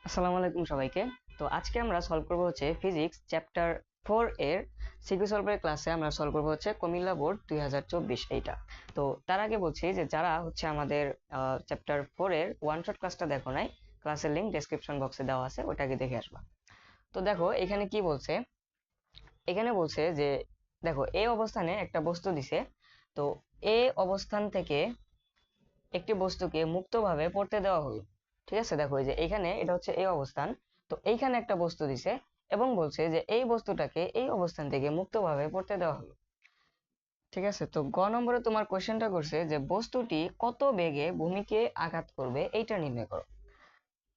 আসসালামু আলাইকুম সবাইকে। তো আজকে আমরা সলভ করব হচ্ছে ফিজিক্স চ্যাপ্টার 4 এর সিকিউ সলভের ক্লাসে আমরা সলভ করব হচ্ছে কুমিল্লা বোর্ড 2024 এইটা। তো তার আগে বলছি যে যারা হচ্ছে আমাদের চ্যাপ্টার 4 এর ওয়ান শট ক্লাসটা দেখো নাই, ক্লাসের লিংক ডেসক্রিপশন বক্সে দেওয়া আছে, ওটাকে দেখে আসবা। তো দেখো এখানে কি বলছে, এখানে বলছে যে দেখো এই অবস্থানে একটা বস্তু দিছে। তো এই অবস্থান থেকে একটি বস্তুকে মুক্তভাবে পড়তে দেওয়া হলো। ঠিক আছে, দেখো এই যে এখানে এটা হচ্ছে এই অবস্থান। তো এইখানে একটা বস্তু দিছে এবং বলছে যে এই বস্তুটাকে এই অবস্থান থেকে মুক্তভাবে পড়তে দেওয়া হলো। ঠিক আছে, তো গ নম্বরে তোমার কোশ্চেনটা করছে যে বস্তুটি কত বেগে ভূমিকে আঘাত করবে এইটা নির্ণয় করো।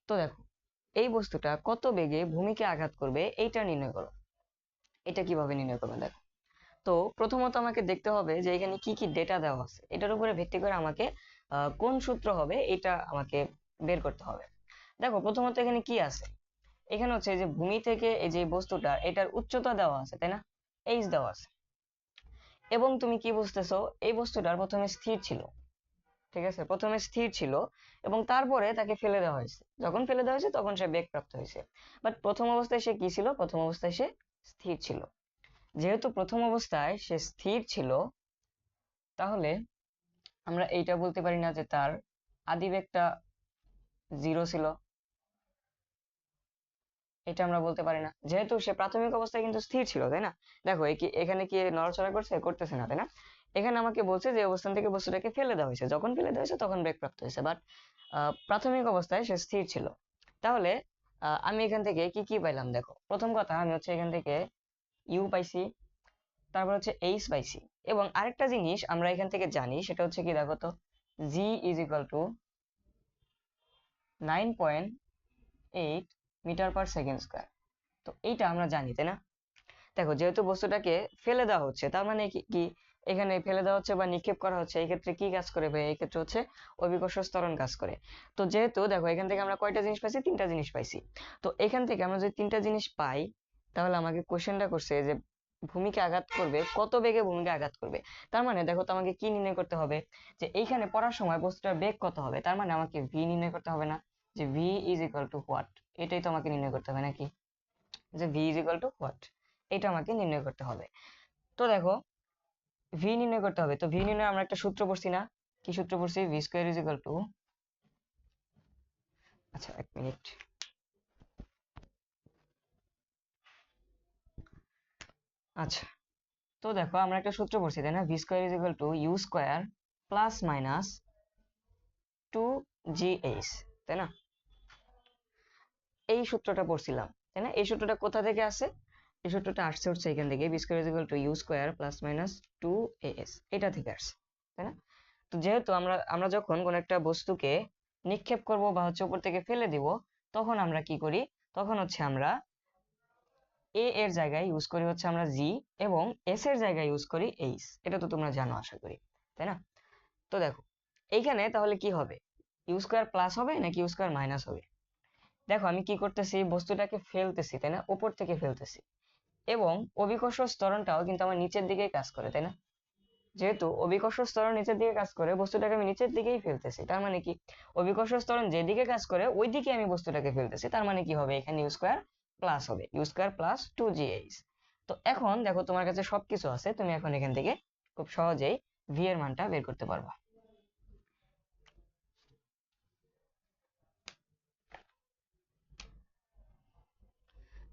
তো দেখো এই বস্তুটা কত বেগে ভূমিকে আঘাত করবে এইটা নির্ণয় করো। এটা কিভাবে নির্ণয় করবে দেখো। তো প্রথমত আমাকে দেখতে হবে যে এখানে কি কি ডেটা দেওয়া আছে, এটার উপরে ভিত্তি করে আমাকে কোন সূত্র হবে এটা আমাকে বের করতে হবে। দেখো প্রথমত এখানে কি আছে, এখানে হচ্ছে যে ভূমি থেকে এই যে বস্তুটা এটার উচ্চতা দেওয়া আছে, তাই না? এইচ দেওয়া আছে। এবং তুমি কি বুঝতেছো, এই বস্তুটার প্রথমে স্থির ছিল। ঠিক আছে, প্রথমে স্থির ছিল এবং তারপরে তাকে ফেলে দেওয়া হয়েছে। যখন ফেলে দেওয়া হয়েছে তখন সে বেগ প্রাপ্ত হয়েছে। বাট প্রথম অবস্থায় সে কি ছিল, প্রথম অবস্থায় সে স্থির ছিল। যেহেতু প্রথম অবস্থায় সে স্থির ছিল, তাহলে আমরা এইটা বলতে পারি না যে তার আদিবেগটা জিরো ছিল। এটা আমরা বলতে পারি না, যেহেতু সে প্রাথমিক অবস্থায় কিন্তু স্থির ছিল, তাই না? দেখো এখানে কি নড়াচড়া করছে, করতেছে না, তাই না? এখানে আমাকে বলছে যে অবস্থান থেকে বস্তুটাকে ফেলে দেওয়া হয়েছে, যখন ফেলে দেওয়া হয়েছে তখন বেগ প্রাপ্ত হয়েছে। বাট প্রাথমিক অবস্থায় সে স্থির ছিল। তাহলে আমি এখান থেকে কি কি পাইলাম, দেখো প্রথম কথা আমি হচ্ছে এখান থেকে ইউ পাইছি, তারপর হচ্ছে এইচ পাইছি। এবং আরেকটা জিনিস আমরা এখান থেকে জানি, সেটা হচ্ছে কি দেখো তো, g is equal to 9.8 metre per second square. তো এইটা আমরা জানি, তাই না? দেখো যেহেতু বস্তুটাকে ফেলে দেওয়া হচ্ছে, তার মানে কি কি এখানে ফেলে দেওয়া হচ্ছে বা নিক্ষেপ করা হচ্ছে, এই ক্ষেত্রে কি কাজ করে ভাই? এই ক্ষেত্রে হচ্ছে অভিকর্ষ ত্বরণ কাজ করে। তো যেহেতু দেখো এখান থেকে আমরা কয়টা জিনিস পাইছি, তিনটা জিনিস পাইছি। তো এখান থেকে আমরা যদি তিনটা জিনিস পাই, তাহলে আমাকে কোশ্চেনটা করছে যে ভূমিকে আঘাত করবে কত বেগে, ভূমিকে আঘাত করবে। তার মানে দেখো তো আমাকে কি নির্ণয় করতে হবে, যে এইখানে পড়ার সময় বস্তুটার বেগ কত হবে। তার মানে আমাকে ভি নির্ণয় করতে হবে না, যে V is equal two what, এটাই তো আমাকে নির্ণয় করতে হবে নাকি, যে V is equal two what, এটা আমাকে নির্ণয় করতে হবে। তো দেখো ভি নির্ণয় করতে হবে, তো ভি নির্ণয় আমরা একটা সূত্র পড়ছি না? কি সূত্র পড়ছি? V square is equal two, আচ্ছা এক মিনিট, আচ্ছা। তো দেখো আমরা একটা সূত্র পড়ছি, তাই না? V square is equal to u square plus minus 2gh, তাই না? এই সূত্রটা পড়ছিলাম, তাই না? এই সূত্রটা কোথা থেকে আসে? এই সূত্রটা আসছে হচ্ছে এখান থেকে, V square is equal to u square plus minus 2as, এটা থেকে আসছে, তাই না? তো যেহেতু আমরা আমরা যখন কোন একটা বস্তুকে নিক্ষেপ করব বা হচ্ছে উপর থেকে ফেলে দিব, তখন আমরা কি করি, তখন হচ্ছে আমরা এ এর জায়গায় ইউজ করি হচ্ছে আমরা জি, এবং এস এর জায়গায় ইউজ করি এইচ। এটা তো তোমরা জানো আশা করি, তাই না? তো দেখো এইখানে তাহলে কি হবে, ইউ স্কোয়ার প্লাস হবে নাকি ইউ স্কোয়ার মাইনাস হবে? দেখো আমি কি করতেছি, বস্তুটাকে ফেলতেছি, তাই না? উপর থেকে ফেলতেছি, এবং অভিকর্ষ ত্বরণটাও কিন্তু আমার নিচের দিকেই কাজ করে, তাই না? যেহেতু অভিকর্ষ ত্বরণ নিচের দিকে কাজ করে, বস্তুটাকে আমি নিচের দিকেই ফেলতেছি, তার মানে কি অভিকর্ষ ত্বরণ যেদিকে কাজ করে ওই দিকে আমি বস্তুটাকে ফেলতেছি। তার মানে কি হবে, এখানে ইউ স্কোয়ার প্লাস হবে, ইউ স্কোয়ার প্লাস 2gh। তো এখন দেখো তোমার কাছে সবকিছু আছে, তুমি এখন এখান থেকে খুব সহজেই ভি এর মানটা বের করতে পারবা।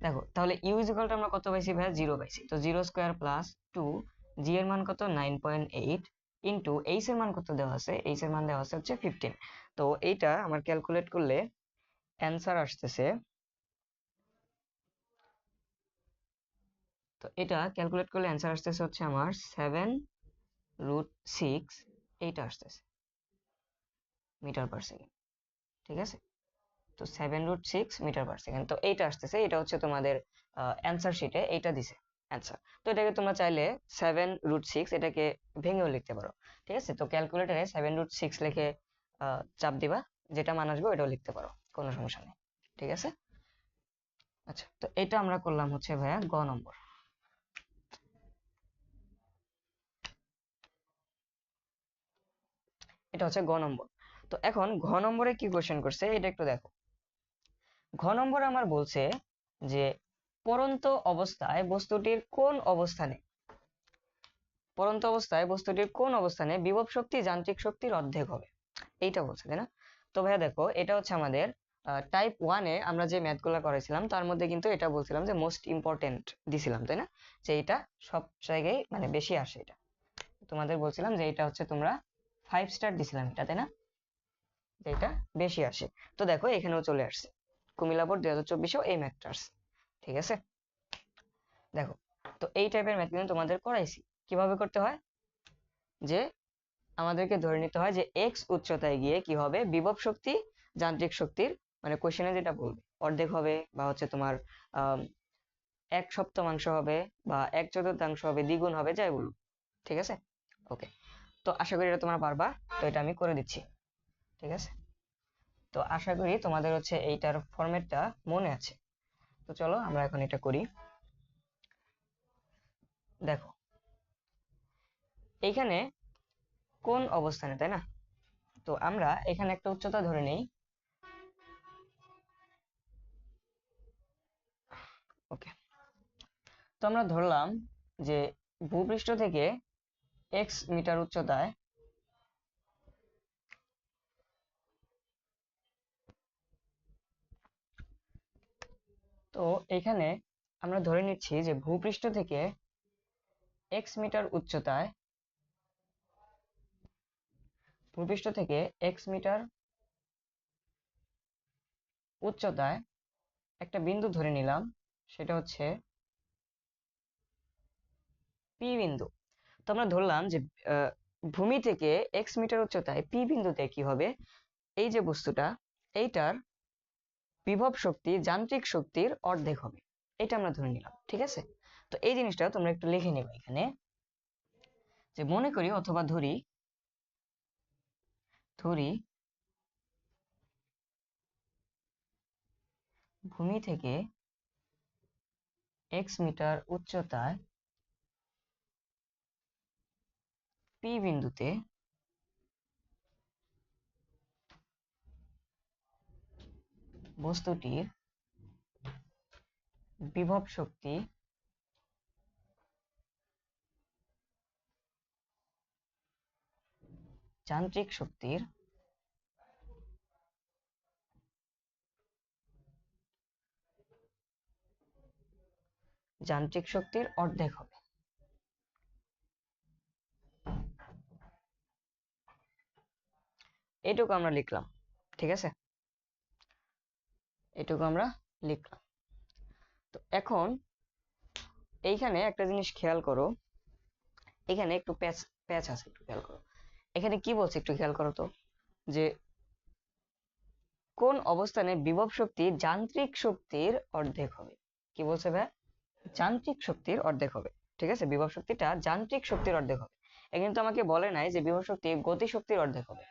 দেখো তাহলে ইউ ইজিক্যাল টু আমরা কত পাইছি ভাইয়া? জিরো পাইছি। তো জিরো স্কোয়ার প্লাস 2, জি এর মান কত? 9.8, ইন্টু এইচ এর মান কত দেওয়া আছে? এইচ এর মান দেওয়া আছে হচ্ছে 15। তো এইটা আমার ক্যালকুলেট করলে অ্যান্সার আসতেছে, তো এটা ক্যালকুলেট করলে অ্যান্সার আসতেছে হচ্ছে আমার 7√6, এইটা আসতেছে মিটার পার সেকেন্ড। ঠিক আছে, তো 7√6 মিটার পার সেকেন্ড, তো এইটা আসতেছে, এটা হচ্ছে তোমাদের অ্যান্সার শিটে এইটা দিছে অ্যান্সার। তো এটাকে তোমরা চাইলে 7√6 এটাকে ভেঙেও লিখতে পারো। ঠিক আছে, তো ক্যালকুলেটারে 7√6 লিখে চাপ দিবা, যেটা মান আসবে ওটাও লিখতে পারো, কোনো সমস্যা নেই। ঠিক আছে, আচ্ছা। তো এটা আমরা করলাম হচ্ছে ভাইয়া গ নম্বর। এটা হচ্ছে গ নম্বর। তো এখন ঘ নম্বরে কি কোশ্চেন করছে এটা একটু দেখো। ঘ নম্বর আমার বলছে যে পড়ন্ত অবস্থায় বস্তুটির কোন অবস্থানে বিভব শক্তি যান্ত্রিক শক্তির অর্ধেক হবে, এইটা বলছে তাই না? তো ভাইয়া দেখো এটা হচ্ছে আমাদের টাইপ 1-এ আমরা যে ম্যাথ গুলা করেছিলাম তার মধ্যে কিন্তু এটা বলছিলাম যে মোস্ট ইম্পর্টেন্ট দিছিলাম তাই না, যে এটা সব জায়গায় মানে বেশি আসে। এটা তোমাদের বলছিলাম যে এটা হচ্ছে তোমরা 5 স্টার দিছিলাম এটা তাই না, যে এটা বেশি আসে। তো দেখো এখানেও চলে আসছে, কুমিল্লা বোর্ড 2024-এও এই ম্যাথটা আসছে। ঠিক আছে, দেখো তো এই টাইপের ম্যাথ কিন্তু তোমাদের করাইছি। কিভাবে করতে হয়, যে আমাদেরকে ধরে নিতে হয় যে এক্স উচ্চতায় গিয়ে কি হবে, বিভব শক্তি যান্ত্রিক শক্তির মানে কোশ্চেনে যেটা বলবে অর্ধেক হবে, বা হচ্ছে তোমার আহ 1/7 হবে, বা 1/4 হবে, দ্বিগুণ হবে, যাই বলুন। ঠিক আছে, ওকে। তো আশা করি এটা তোমরা পারবা, তো এটা আমি করে দিচ্ছি। ঠিক আছে, তো আশা করি তোমাদের হচ্ছে এইটার ফরম্যাটটা মনে আছে। তো চলো আমরা এখন এটা করি। দেখো এইখানে কোন অবস্থানে, তাই না? তো আমরা এখানে একটা উচ্চতা ধরে নেই। ওকে, তো আমরা ধরলাম যে ভূপৃষ্ঠ থেকে এক্স মিটার উচ্চতায় তো এখানে আমরা ধরে নিচ্ছি যে ভূপৃষ্ঠ থেকে এক্স মিটার উচ্চতায় একটা বিন্দু ধরে নিলাম, সেটা হচ্ছে পি বিন্দু। তো আমরা ধরলাম যে ভূমি থেকে এক্স মিটার উচ্চতায় পি বিন্দুতে কি হবে, এই যে বস্তুটা এইটার বিভব শক্তি যান্ত্রিক শক্তির অর্ধেক হবে, এটা আমরা ধরে নিলাম। ঠিক আছে, তো এই জিনিসটা তোমরা একটু লিখে নেবে এখানে, যে মনে করি অথবা ধরি ধরি ভূমি থেকে এক্স মিটার উচ্চতায় পি বিন্দুতে বস্তুটির বিভব শক্তি যান্ত্রিক শক্তির অর্ধেক হবে। এটুকু আমরা লিখলাম। ঠিক আছে, এটুকু আমরা লিখলাম। তো এখন এইখানে একটা জিনিস খেয়াল করো, এখানে একটু প্যাচ প্যাচ আছে, একটু খেয়াল করো। এখানে কি বলছে একটু খেয়াল করো তো, যে কোন অবস্থানে বিভব শক্তি যান্ত্রিক শক্তির অর্ধেক হবে। কি বলছে ভাই, যান্ত্রিক শক্তির অর্ধেক হবে। ঠিক আছে, বিভব শক্তিটা যান্ত্রিক শক্তির অর্ধেক হবে। এ কিন্তু আমাকে বলে নাই যে বিভব শক্তি গতি শক্তির অর্ধেক হবে।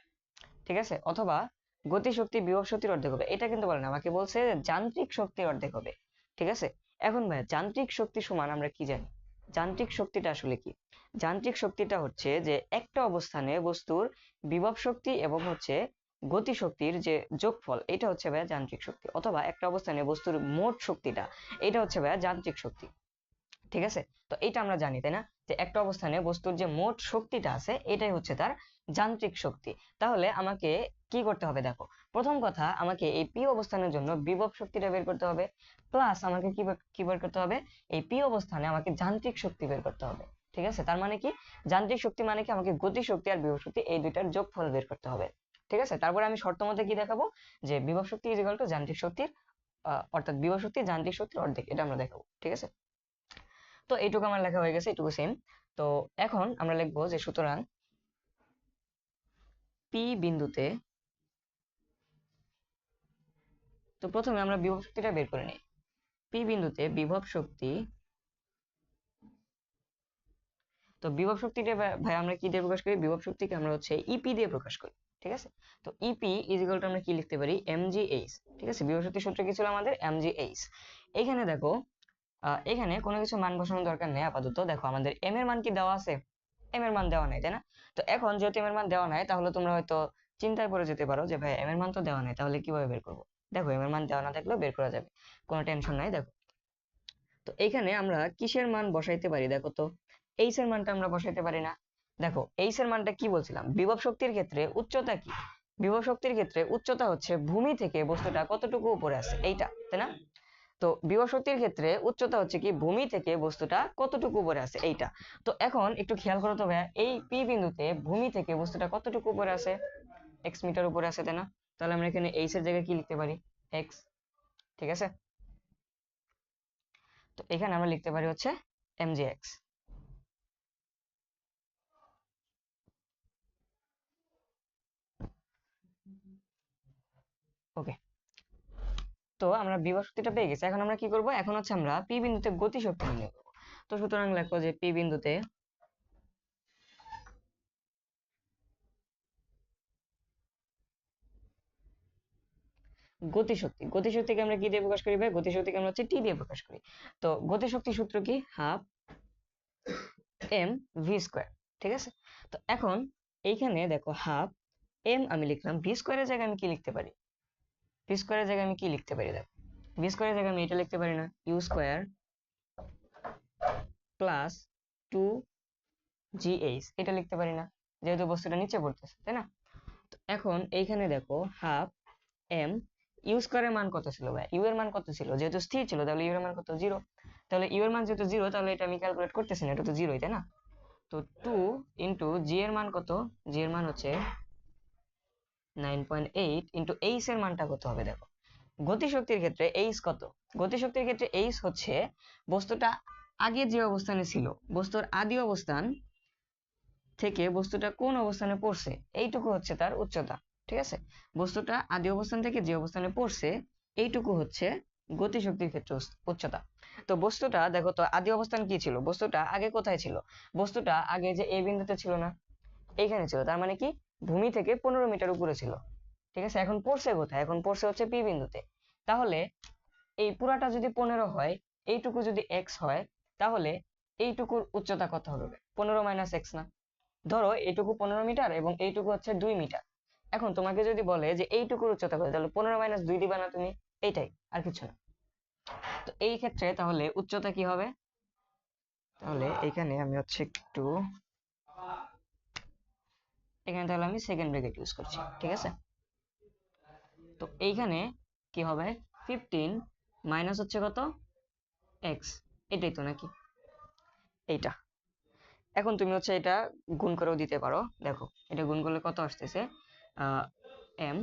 ঠিক আছে, অথবা গতি শক্তি বিভব শক্তির অর্ধেক হবে, এটা কিন্তু বলে না, আমাকে বলছে যান্ত্রিক শক্তির অর্ধেক হবে। ঠিক আছে, এখন ভাই যান্ত্রিক শক্তি সমান আমরা কি জানি, যান্ত্রিক শক্তিটা আসলে কি? যান্ত্রিক শক্তিটা হচ্ছে যে একটা অবস্থানে বস্তুর বিভব শক্তি এবং হচ্ছে গতি শক্তির যে যোগফল, এটা হচ্ছে ভাইয়া যান্ত্রিক শক্তি। অথবা একটা অবস্থানে বস্তুর মোট শক্তিটা, এটা হচ্ছে ভাইয়া যান্ত্রিক শক্তি। ঠিক আছে, তো এটা আমরা জানি তাই না, যে একটা অবস্থানে বস্তুর যে মোট শক্তিটা আছে এটাই হচ্ছে তার যান্ত্রিক শক্তি। তাহলে আমাকে কি করতে হবে, দেখো প্রথম কথা আমাকে এই পি অবস্থানের জন্য বিভব শক্তিটা বের করতে হবে, প্লাস আমাকে কি বের করতে হবে, এই পি অবস্থানে আমাকে যান্ত্রিক শক্তি বের করতে হবে। ঠিক আছে, তার মানে কি, যান্ত্রিক শক্তি মানে কি, আমাকে গতি শক্তি আর বিভব শক্তি এই দুইটার যোগফল বের করতে হবে। ঠিক আছে, তারপরে আমি শর্ত মতে কি দেখাবো, যে বিভব শক্তি ইজ ইকুয়াল টু যান্ত্রিক শক্তির অর্থাৎ বিভব শক্তি যান্ত্রিক শক্তির অর্ধেক, এটা আমরা দেখাবো। ঠিক আছে, তো এইটুকু আমার লেখা হয়ে গেছে, এটুকু সেম। তো এখন আমরা লিখবো যে সুতরাং পি বিন্দুতে, তো প্রথমে আমরা বিভব শক্তিটা বের করে নিই। পি বিন্দুতে বিভব শক্তি, তো বিভব শক্তিটা ভাই আমরা কি দিয়ে প্রকাশ করি, বিভব শক্তিকে আমরা হচ্ছে ইপি দিয়ে প্রকাশ করি। ঠিক আছে, তো ইপি ইজ ইকুয়াল টু আমরা কি লিখতে পারি, এমজিএইচ। ঠিক আছে, বিভব শক্তির সূত্র কি ছিল আমাদের, এমজিএইচ। এখানে দেখো এখানে কোনো কিছু মান বসানোর দরকার নেই আপাতত। দেখো আমাদের এম এর মান কি দেওয়া আছে, এম এর মান দেওয়া নাই তাই না। তো এখন যেহেতু এম এর মান দেওয়া নাই, তাহলে তোমরা হয়তো চিন্তায় পড়ে যেতে পারো যে ভাই এম এর মান তো দেওয়া নাই, তাহলে কিভাবে বের করবো। দেখো এম এর মান দেওয়া না থাকলেও বের করা যাবে, কোনো টেনশন নাই। দেখো তো এইখানে আমরা কিসের মান বসাইতে পারি, দেখো তো এইচ এর মানটা আমরা বসাইতে পারি না। দেখো এইচ এর মানটা কি বলছিলাম, বিভব শক্তির ক্ষেত্রে উচ্চতা কি, বিভব শক্তির ক্ষেত্রে উচ্চতা হচ্ছে ভূমি থেকে বস্তুটা কতটুকু উপরে আছে এইটা, তাই না? তো বিভব শক্তির ক্ষেত্রে উচ্চতা হচ্ছে কি ভূমি থেকে বস্তুটা কতটুকু উপরে আছে এইটা। তো এখন একটু খেয়াল করো তো ভাইয়া, এই পি বিন্দুতে ভূমি থেকে বস্তুটা কতটুকু উপরে আছে, এক্স মিটার উপরে আছে, তাই না? তাহলে আমরা এখানে এইচ এর জায়গায় কি লিখতে পারি, এক্স। ঠিক আছে, তো এখানে আমরা লিখতে পারি হচ্ছে এমজি এক্স। ওকে, তো আমরা বিভব শক্তিটা পেয়ে গেছি। এখন আমরা কি করব, এখন হচ্ছে আমরা পি বিন্দুতে গতি শক্তি নির্ণয় করব। তো সুতরাং লেখো যে পি বিন্দুতে গতিশক্তি, গতিশক্তিকে আমরা কি দিয়ে প্রকাশ করি ভাই, গতিশক্তিকে আমরা হচ্ছে টি দিয়ে প্রকাশ করি। তো গতিশক্তির সূত্র কি, হাফ এম ভি স্কোয়ার। ঠিক আছে, তো এখন এইখানে দেখো হাফ এম আমি লিখলাম, ভি স্কোয়ারের জায়গায় আমি কি লিখতে পারি, ভি স্কোয়ারের জায়গায় আমি কি লিখতে পারি, দেখো ভি স্কোয়ারের জায়গায় আমি এটা লিখতে পারি না, u square plus two g h, এটা লিখতে পারি না যেহেতু বস্তুটা নিচে পড়তেছে, তাই না? তো এখন এইখানে দেখো হাফ এম, ইউ স্কোয়ারের মান কত ছিল ভাই, ইউ এর মান কত ছিল, যেহেতু স্থির ছিল তাহলে ইউ এর মান কত, জিরো। তাহলে ইউ এর মান যেহেতু জিরো তাহলে এটা আমি ক্যালকুলেট করতেছি না, এটা তো জিরোই, তাই না? তো টু ইন্টু জি এর মান কত, জি এর মান হচ্ছে 9.8 ইন্টু এইচ এর মানটা কত হবে, দেখো গতিশক্তির ক্ষেত্রে এইচ কত, গতিশক্তির ক্ষেত্রে এইচ হচ্ছে বস্তুটা আগে যে অবস্থানে ছিল, বস্তুর আদি অবস্থান থেকে বস্তুটা কোন অবস্থানে পড়ছে এইটুকু হচ্ছে তার উচ্চতা। ঠিক আছে, বস্তুটা আদি অবস্থান থেকে যে অবস্থানে পড়ছে এইটুকু হচ্ছে গতিশক্তির ক্ষেত্রে উচ্চতা। তো বস্তুটা দেখো তো আদি অবস্থান কি ছিল, বস্তুটা আগে কোথায় ছিল, বস্তুটা আগে যে এই বিন্দুতে ছিল না, এইখানে ছিল, তার মানে কি ভূমি থেকে 15 মিটার উপরে ছিল। ঠিক আছে, এখন পড়ছে কোথায়, এখন পড়ছে হচ্ছে পি বিন্দুতে। তাহলে এই পুরাটা যদি 15 হয়, এইটুকু যদি এক্স হয়, তাহলে এইটুকুর উচ্চতা কত হবে, 15 মাইনাস এক্স না? ধরো এইটুকু 15 মিটার এবং এইটুকু হচ্ছে 2 মিটার। এখন তোমাকে যদি বলে যে এইটুকুর উচ্চতা কত, তাহলে 15 - 2 দিবা না তুমি, এইটাই, আর কিছু না। তো এই ক্ষেত্রে তাহলে উচ্চতা কি হবে, তাহলে এখানে আমি হচ্ছে একটু, এখানে তাহলে আমি সেকেন্ড ব্র্যাকেট ইউজ করছি। ঠিক আছে, তো এইখানে কি হবে, 15 মাইনাস হচ্ছে কত, এক্স, এটাই তো নাকি, এইটা। এখন তুমি হচ্ছে এটা গুণ করেও দিতে পারো, দেখো এটা গুণ করলে কত আসতেছে, এম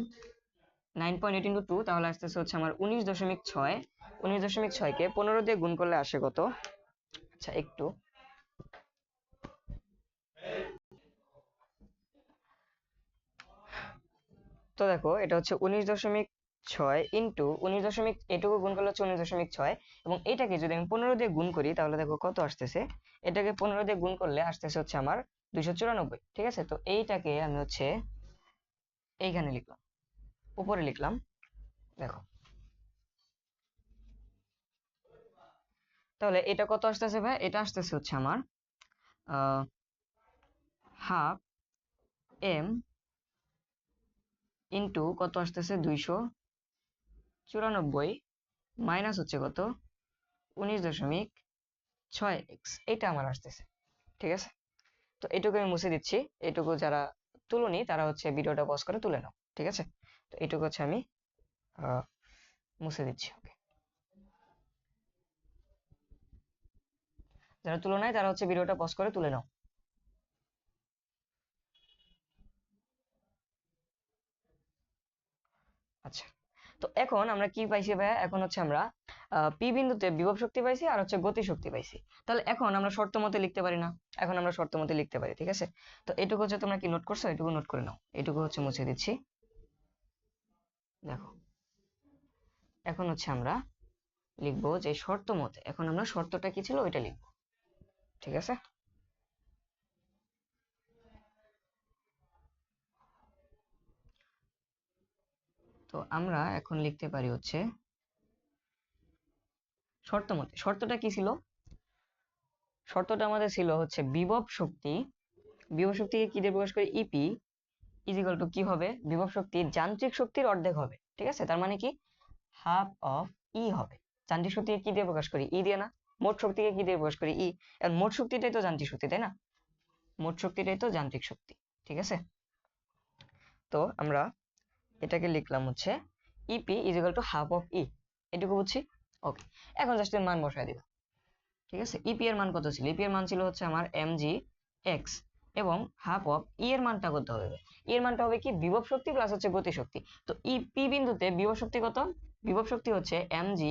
9.8 ইন্টু 2, তাহলে আসতেছে হচ্ছে আমার 19.6, 19.6 কে 15 দিয়ে গুণ করলে আসে কত, আচ্ছা একটু, তো দেখো এটা হচ্ছে 19.6 ইন্টু 19 এটুকু গুণ করলে হচ্ছে 19.6, এবং এটাকে যদি আমি 15 দিয়ে গুণ করি তাহলে দেখো কত আসতেছে, এটাকে 15 দিয়ে গুণ করলে আসতেছে হচ্ছে আমার 294। ঠিক আছে, তো এইটাকে আমি হচ্ছে এইখানে লিখলাম, উপরে লিখলাম, দেখো তাহলে এটা কত আসতেছে ভাই, এটা আসতেছে হচ্ছে আমার হাফ এম ইন্টু কত আসতেছে 294 মাইনাস হচ্ছে কত 19.6 এক্স, এটা আমার আসতেছে। ঠিক আছে, তো এটুকু আমি মুছে দিচ্ছি, এটুকু যারা তুলনি তারা হচ্ছে ভিডিওটা পজ করে তুলে নাও। ঠিক আছে, তো এটুকু হচ্ছে আমি মুছে দিচ্ছি। ওকে, যারা তুলো নাই তারা হচ্ছে ভিডিওটা পজ করে তুলে নাও। আচ্ছা, তো এখন আমরা কি পাইছি ভাইয়া, এখন হচ্ছে আমরা পি বিন্দুতে বিভব শক্তি পাইছি আর হচ্ছে গতি শক্তি পাইছি। তাহলে এখন আমরা শর্ত মতে লিখতে পারি না, এখন আমরা শর্ত মতে লিখতে পারি। ঠিক আছে, তো এটুকু হচ্ছে তোমরা কি নোট করছো, এটুকু নোট করে নাও, এটুকু হচ্ছে মুছে দিচ্ছি। দেখো এখন হচ্ছে আমরা লিখবো যে শর্ত মতে, এখন আমরা শর্তটা কি ছিল ওইটা লিখবো। ঠিক আছে, তো আমরা এখন লিখতে পারি হচ্ছে শর্ত মতে, শর্তটা কি ছিল, শর্তটা আমাদের ছিল হচ্ছে বিভব শক্তি, বিভব শক্তিকে কি দিয়ে প্রকাশ করি, ইপি ইজ ইকুয়াল টু কি হবে, বিভব শক্তির যান্ত্রিক শক্তির অর্ধেক হবে। ঠিক আছে, তার মানে কি হাফ অফ ই হবে। যান্ত্রিক শক্তিকে কি দিয়ে প্রকাশ করি? ই দিয়ে না? মোট শক্তিকে কি দিয়ে প্রকাশ করি? ই। আর মোট শক্তিটাই তো যান্ত্রিক শক্তি, তাই না? মোট শক্তিটাই তো যান্ত্রিক শক্তি, ঠিক আছে? তো আমরা এটাকে লিখলাম হচ্ছে EP is equal to half of E, এটুকু বুঝছি। ওকে, এখন জাস্ট মান বসায় দিবা, ঠিক আছে? ইপি এর মান কত ছিল? ইপি এর মান ছিল হচ্ছে আমার mg x, এবং হাফ অফ ই এর মানটা কত হবে? ই এর মানটা হবে কি? বিভব শক্তি প্লাস হচ্ছে গতি শক্তি। তো ই পি বিন্দুতে বিভব শক্তি কত? বিভব শক্তি হচ্ছে mg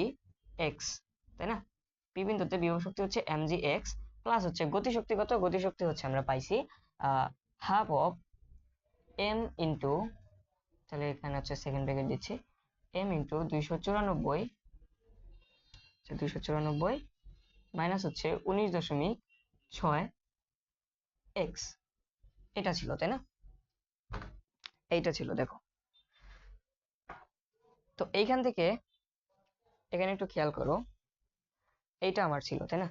x, তাই না? পি বিন্দুতে বিভব শক্তি হচ্ছে mg x প্লাস হচ্ছে গতি শক্তি কত? গতি শক্তি হচ্ছে আমরা পাইছি হাফ অফ m ইন্টু, তাহলে এখানে হচ্ছে সেকেন্ড ব্র্যাকেট দিচ্ছি, m ইন্টু 294 মাইনাস হচ্ছে 19.6 এক্স, এটা ছিল, তাই না? এইটা ছিল, দেখো। তো এইখান থেকে এখানে একটু খেয়াল করো, এইটা আমার ছিল, তাই না?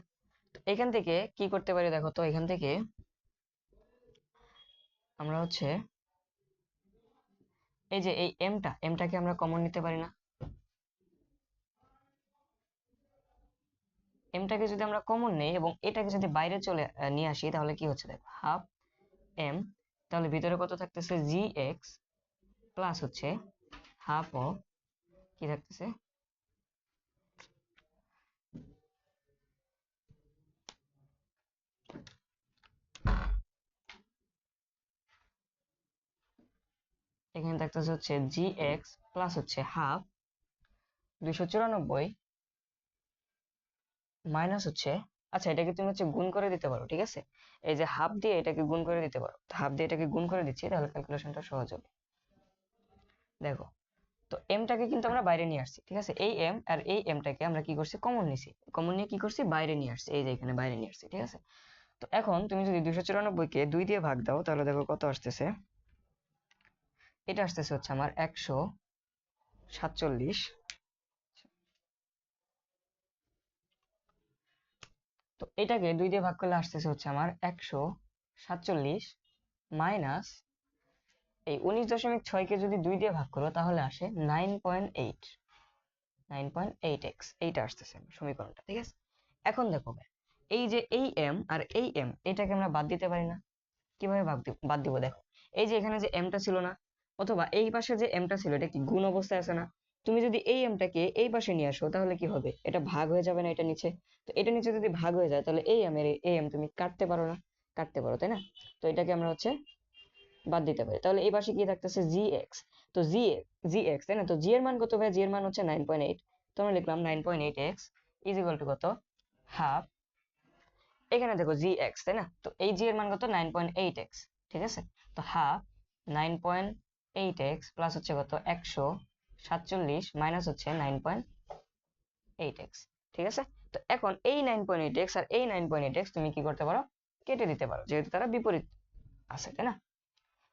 তো এখান থেকে কি করতে পারি দেখো তো, এখান থেকে আমরা হচ্ছে এই যে এই এমটাকে আমরা কমন নিতে পারি না? এমটাকে যদি আমরা কমন নেই এবং এটাকে যদি বাইরে চলে নিয়ে আসি, তাহলে কি হচ্ছে দেখো, হাফ এম, তাহলে ভিতরে কত থাকতেছে? জি এক্স প্লাস হচ্ছে হাফ অফ কি থাকতেছে, এখানে থাকতেছে হচ্ছে জি এক্স প্লাস হচ্ছে হাফ 294 মাইনাস হচ্ছে, আচ্ছা এটাকে তুমি হচ্ছে গুণ করে দিতে পারো, ঠিক আছে? এই যে হাফ দিয়ে এটাকে গুণ করে দিতে পারো, হাফ দিয়ে এটাকে গুণ করে দিচ্ছি, তাহলে ক্যালকুলেশনটা সহজ হবে। দেখো, তো এমটাকে কিন্তু আমরা বাইরে নিয়ে আসছি, ঠিক আছে? এই এম আর এই এমটাকে আমরা কি করছি? কমন নিছি, কমন নিয়ে কি করছি? বাইরে নিয়ে আসছি, এই যে এখানে বাইরে নিয়ে আসছি, ঠিক আছে? তো এখন তুমি যদি 294 কে 2 দিয়ে ভাগ দাও, তাহলে দেখো কত আসতেছে। এটা আসতেছে হচ্ছে আমার 147। তো এটাকে 2 দিয়ে ভাগ করলে আসতেছে হচ্ছে আমার 147 মাইনাস এই 19.6 কে যদি 2 দিয়ে ভাগ করো, তাহলে আসে 9.8, 9.8x, এইটা আসতেছে সমীকরণটা, ঠিক আছে? এখন দেখো ভাই, এই যে এই এম আর এই এম, এটাকে আমরা বাদ দিতে পারি না? কিভাবে বাদ দিব? দেখো, এই যে এখানে যে এমটা ছিল না, অথবা এই পাশে যে এমটা ছিল, এটা কি গুণ অবস্থায় আছে না? তুমি যদি এই এমটাকে এই পাশে নিয়ে আসো, তাহলে কি হবে? এটা ভাগ হয়ে যাবে না এটা নিচে? তো এটা নিচে যদি ভাগ হয়ে যায়, তাহলে এই এম এর এই এম তুমি কাটতে পারো না? কাটতে পারো, তাই না? তো এটাকে আমরা হচ্ছে বাদ দিতে পারি, তাহলে এই পাশে কি থাকতেছে? জি এক্স। তো জি এক্স, তাই না? তো জি এর মান কত ভাই? জি এর মান হচ্ছে 9.8, তো আমরা লিখলাম 9.8x ইজ ইকুয়াল টু কত? হাফ, এখানে দেখো জি এক্স, তাই না? তো এই জি এর মান কত? 9.8x, ঠিক আছে? তো হাফ 9.8x প্লাস হচ্ছে কত? 147 মাইনাস হচ্ছে 9.8x, ঠিক আছে? তো এখন এই 9.8x আর এই 9.8x তুমি কি করতে পারো? কেটে দিতে পারো, যেহেতু তারা বিপরীত আছে, তাই না?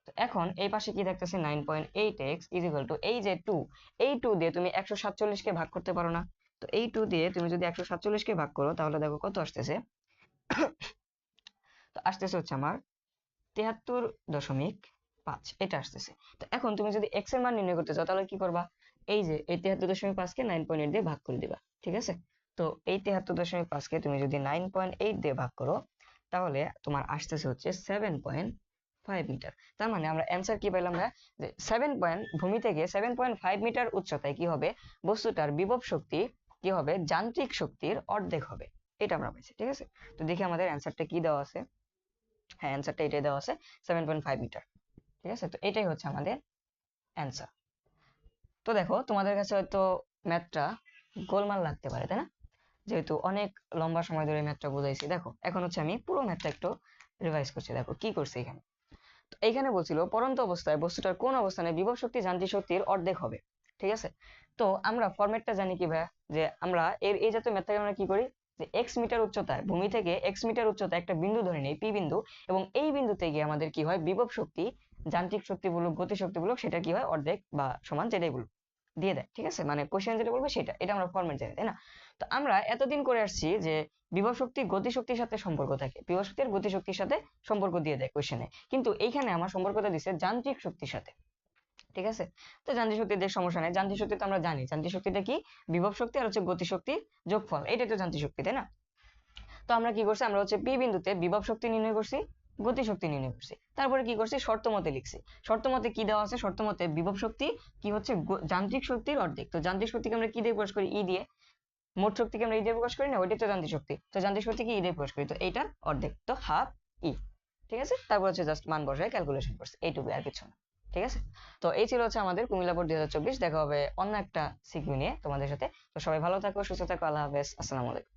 তো এখন এই পাশে কি থাকতেছে? 9.8x ইজ ইকুয়াল টু এই যে 2, এই 2 দিয়ে তুমি 147 কে ভাগ করতে পারো না? তো এই 2 দিয়ে তুমি যদি 147 কে ভাগ করো, তাহলে দেখো কত আসতেছে। তো আসতেছে হচ্ছে আমার 73.5, এটা আসতেছে। তো এখন তুমি যদি x এর মান নির্ণয় করতে চাও, তাহলে কি করবা? এই যে এই 73.5 কে 9.8 দিয়ে ভাগ করে দিবা, ঠিক আছে? তো এই 73.5 কে তুমি যদি 9.8 দিয়ে ভাগ করো, তাহলে তোমার আসতেছে হচ্ছে 7.5 মিটার। তার মানে আমরা অ্যান্সার কি পেলাম না? যে 7 পয়েন্ট ভূমি থেকে 7.5 মিটার উচ্চতায় কি হবে? বস্তুটার বিভব শক্তি কি হবে? যান্ত্রিক শক্তির অর্ধেক হবে, এটা আমরা পাইছি, ঠিক আছে? তো দেখি আমাদের অ্যান্সারটা কি দেওয়া আছে। হ্যাঁ, অ্যান্সারটা এটাই দেওয়া আছে, 7.5 মিটার, ঠিক আছে? তো এটাই হচ্ছে আমাদের অ্যান্সার। তো দেখো, তোমাদের কাছে হয়তো ম্যাথটা গোলমাল লাগতে পারে, তাই না? যেহেতু অনেক লম্বা সময় ধরে ম্যাথটা বুঝাইছি। দেখো, এখন হচ্ছে আমি পুরো ম্যাথটা একটু রিভাইজ করছি। দেখো কি করছি এখানে। তো এইখানে বলছিল পড়ন্ত অবস্থায় বস্তুটার কোন অবস্থানে বিভব শক্তি যান্ত্রিক শক্তির অর্ধেক হবে, ঠিক আছে? তো আমরা ফরম্যাটটা জানি কি ভাইয়া, যে আমরা এই জাতীয় ম্যাথটাকে আমরা কি করি, যে x মিটার উচ্চতায়, ভূমি থেকে x মিটার উচ্চতায় একটা বিন্দু ধরে নেই, পি বিন্দু, এবং এই বিন্দুতে গিয়ে আমাদের কি হয়? বিভব শক্তি, যান্ত্রিক শক্তি বলুক, গতি শক্তি বলুক, সেটা কি হয়? অর্ধেক বা সমান, যেটাই বলুক দিয়ে দেয়, ঠিক আছে? মানে কোশ্চেন যেটা বলবে সেটা, এটা আমরা ফরম্যাট জানি, তাই না? তো আমরা এতদিন করে আসছি যে বিভব শক্তি গতি শক্তির সাথে সম্পর্ক থাকে, বিভব শক্তি আর গতি শক্তির সাথে সম্পর্ক দিয়ে দেয় কোশ্চেনে, কিন্তু এইখানে আমার সম্পর্কটা দিচ্ছে যান্ত্রিক শক্তির সাথে। ঠিক আছে? তো যান্ত্রিক শক্তিতে সমস্যা নাই, যান্ত্রিক শক্তি তো আমরা জানি, যান্ত্রিক শক্তিটা কি, বিভব শক্তি আর হচ্ছে গতি শক্তির যোগফল, এটাই তো যান্ত্রিক শক্তি, তাই না? তো আমরা কি করছি, আমরা হচ্ছে পি বিন্দুতে বিভব শক্তি নির্ণয় করছি, গতি শক্তি নির্ণয় করছি, তারপরে কি করছি, শর্ত মতে লিখছি। শর্ত মতে কি দেওয়া আছে, শর্ত মতে বিভব শক্তি কি হচ্ছে যান্ত্রিক শক্তির অর্ধেক, তো যান্ত্রিক শক্তিকে আমরা কি দিয়ে প্রকাশ করি, ই দিয়ে। মোট শক্তিকে আমরা ই দিয়ে প্রকাশ করি না, ওইটাই তো যান্ত্রিক শক্তি, তো যান্ত্রিক শক্তিকে ই দিয়ে প্রকাশ করি, তো এইটার অর্ধেক, তো হাফ ই। ঠিক আছে, তারপর হচ্ছে জাস্ট মান বসায় ক্যালকুলেশন করছি, এইটুকু আর কিছু না। ঠিক আছে, তো এই ছিল হচ্ছে আমাদের কুমিল্লা বোর্ড 2024। দেখা হবে অন্য একটা সিকিউ নিয়ে তোমাদের সাথে। তো সবাই ভালো থাকো, সুস্থ থাকো, আল্লাহ হাফেজ, আসসালামু আলাইকুম।